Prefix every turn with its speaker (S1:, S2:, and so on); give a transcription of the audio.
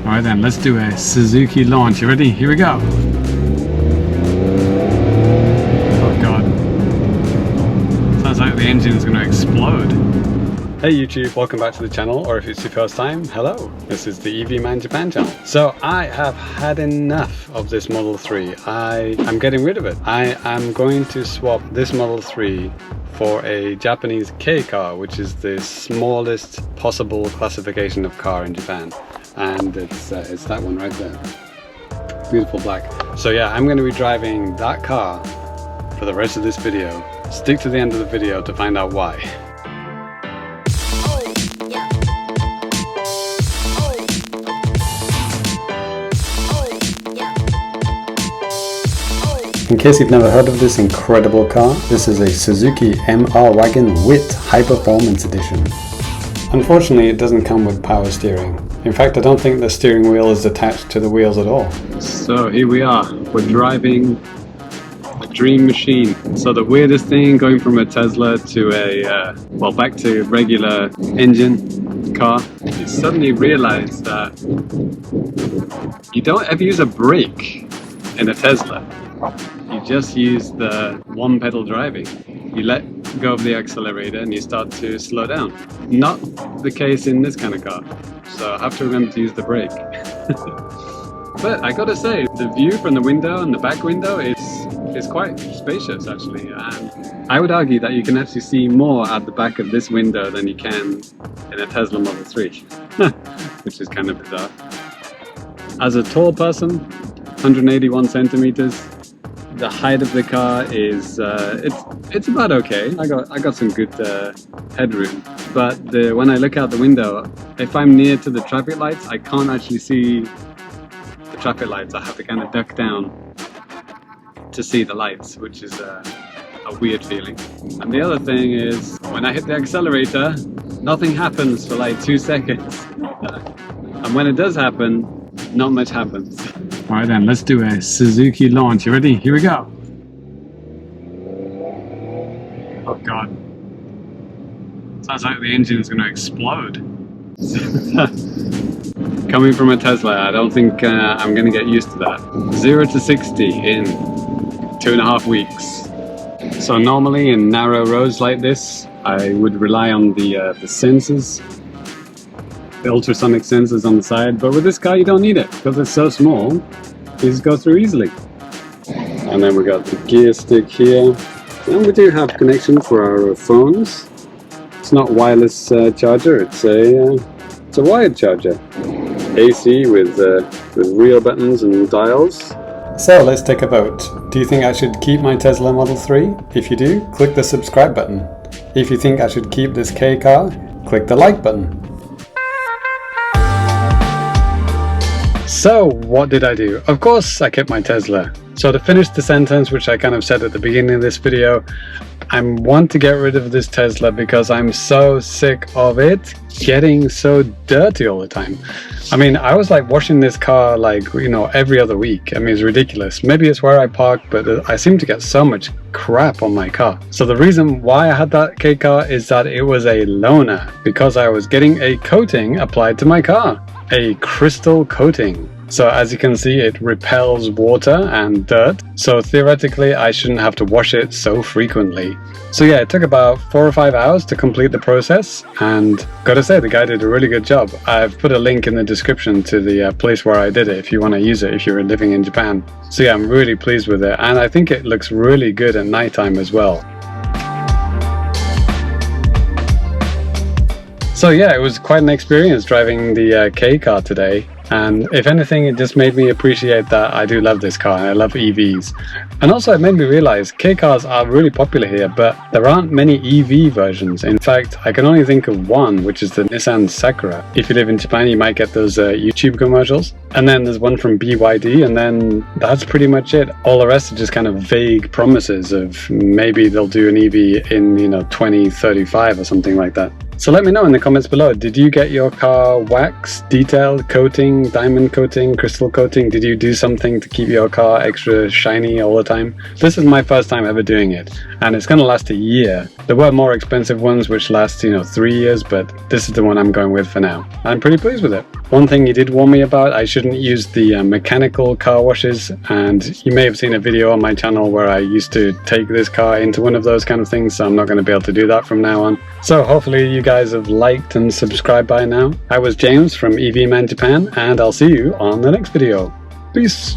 S1: Alright then, let's do a Suzuki launch. You ready? Here we go. Oh god. Sounds like the engine is going to explode. Hey YouTube, welcome back to the channel, or if it's your first time, hello. This is the EV Man Japan channel. So I have had enough of this Model 3. I'm getting rid of it. I am going to swap this Model 3 for a Japanese Kei car, which is the smallest possible classification of car in Japan. And it's that one right there. Beautiful black. So yeah, I'm going to be driving that car for the rest of this video. Stick to the end of the video to find out why. In case you've never heard of this incredible car, this is a Suzuki MR Wagon with High Performance Edition. Unfortunately, it doesn't come with power steering. In fact, I don't think the steering wheel is attached to the wheels at all. So here we are, we're driving a dream machine. So the weirdest thing, going from a Tesla to a, well, back to regular engine car, you suddenly realize that you don't ever use a brake in a Tesla. You just use the one pedal driving. You let go of the accelerator and you start to slow down. Not the case in this kind of car. So I have to remember to use the brake. But I gotta say, the view from the window and the back window is quite spacious actually. And I would argue that you can actually see more at the back of this window than you can in a Tesla Model 3. Which is kind of bizarre. As a tall person, 181 centimeters, the height of the car is it's about okay. I got some good headroom, but when I look out the window, if I'm near to the traffic lights, I can't actually see the traffic lights. I have to kind of duck down to see the lights, which is a weird feeling. And the other thing is, when I hit the accelerator, nothing happens for like 2 seconds, and when it does happen, not much happens. Alright then, let's do a Suzuki launch. You ready? Here we go. Oh god. Sounds like the engine is going to explode. Coming from a Tesla, I don't think I'm going to get used to that. 0 to 60 in 2.5 weeks. So normally in narrow roads like this, I would rely on the sensors. The ultrasonic sensors on the side, but with this car you don't need it because it's so small. You just go through easily. And then we got the gear stick here, and we do have connection for our phones. It's not wireless charger; it's a wired charger. AC with real buttons and dials. So let's take a vote. Do you think I should keep my Tesla Model 3? If you do, click the subscribe button. If you think I should keep this Kei car, click the like button. So what did I do? Of course I kept my Tesla. So to finish the sentence, which I kind of said at the beginning of this video, I want to get rid of this Tesla because I'm so sick of it getting so dirty all the time. I mean, I was like washing this car like, you know, every other week. I mean, it's ridiculous. Maybe it's where I park, but I seem to get so much crap on my car. So the reason why I had that Kei car is that it was a loaner because I was getting a coating applied to my car. A crystal coating. So as you can see, it repels water and dirt. So theoretically, I shouldn't have to wash it so frequently. So yeah, it took about 4 or 5 hours to complete the process. And gotta say, the guy did a really good job. I've put a link in the description to the place where I did it if you want to use it if you're living in Japan. So yeah, I'm really pleased with it. And I think it looks really good at nighttime as well. So yeah, it was quite an experience driving the Kei car today, and if anything it just made me appreciate that I do love this car and I love EVs. And also it made me realize Kei cars are really popular here, but there aren't many EV versions. In fact, I can only think of one, which is the Nissan Sakura. If you live in Japan you might get those YouTube commercials. And then there's one from BYD, and then that's pretty much it. All the rest are just kind of vague promises of maybe they'll do an EV in, you know, 2035 or something like that. So let me know in the comments below, did you get your car waxed, detailed, coating, diamond coating, crystal coating? Did you do something to keep your car extra shiny all the time? This is my first time ever doing it, and it's gonna last a year. There were more expensive ones which last, 3 years, but this is the one I'm going with for now. I'm pretty pleased with it. One thing you did warn me about, I shouldn't use the mechanical car washes, and you may have seen a video on my channel where I used to take this car into one of those kind of things, so I'm not going to be able to do that from now on. So hopefully you guys have liked and subscribed by now. I was James from EV Man Japan, and I'll see you on the next video. Peace!